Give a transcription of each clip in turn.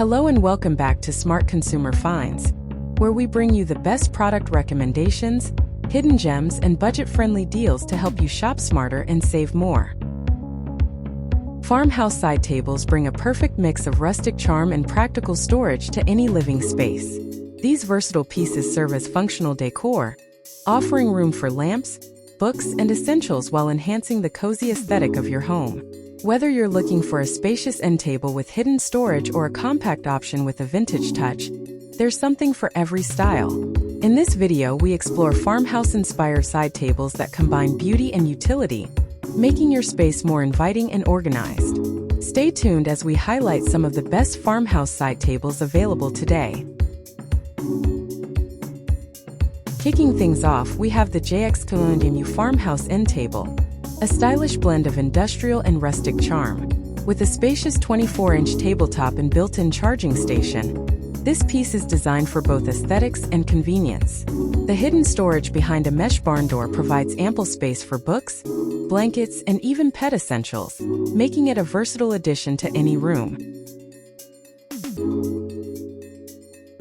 Hello and welcome back to Smart Consumer Finds, where we bring you the best product recommendations, hidden gems, and budget-friendly deals to help you shop smarter and save more. Farmhouse side tables bring a perfect mix of rustic charm and practical storage to any living space. These versatile pieces serve as functional decor, offering room for lamps, books, and essentials while enhancing the cozy aesthetic of your home. Whether you're looking for a spacious end table with hidden storage or a compact option with a vintage touch, there's something for every style. In this video, we explore farmhouse-inspired side tables that combine beauty and utility, making your space more inviting and organized. Stay tuned as we highlight some of the best farmhouse side tables available today. Kicking things off, we have the JX2MU Farmhouse End Table, a stylish blend of industrial and rustic charm. With a spacious 24-inch tabletop and built-in charging station, this piece is designed for both aesthetics and convenience. The hidden storage behind a mesh barn door provides ample space for books, blankets, and even pet essentials, making it a versatile addition to any room.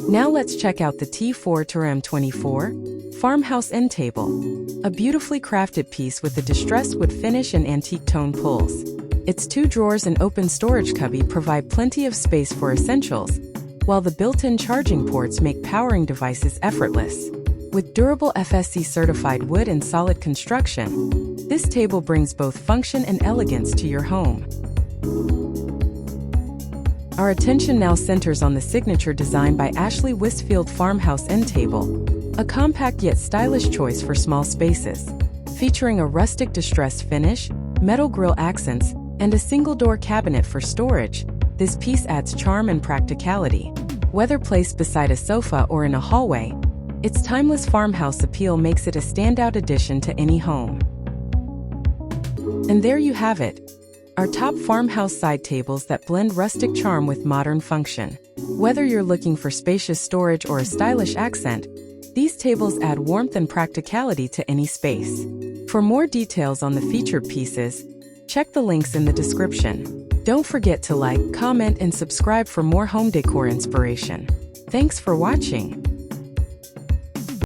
Now let's check out the T4-M24 Farmhouse End Table, a beautifully crafted piece with a distressed wood finish and antique tone pulls. Its 2 drawers and open storage cubby provide plenty of space for essentials, while the built-in charging ports make powering devices effortless. With durable FSC-certified wood and solid construction, this table brings both function and elegance to your home. Our attention now centers on the signature design by Ashley Westfield Farmhouse End Table, a compact yet stylish choice for small spaces. Featuring a rustic distressed finish, metal grille accents, and a single-door cabinet for storage, this piece adds charm and practicality. Whether placed beside a sofa or in a hallway, its timeless farmhouse appeal makes it a standout addition to any home. And there you have it, our top farmhouse side tables that blend rustic charm with modern function. Whether you're looking for spacious storage or a stylish accent, these tables add warmth and practicality to any space. For more details on the featured pieces, check the links in the description. Don't forget to like, comment, and subscribe for more home decor inspiration. Thanks for watching.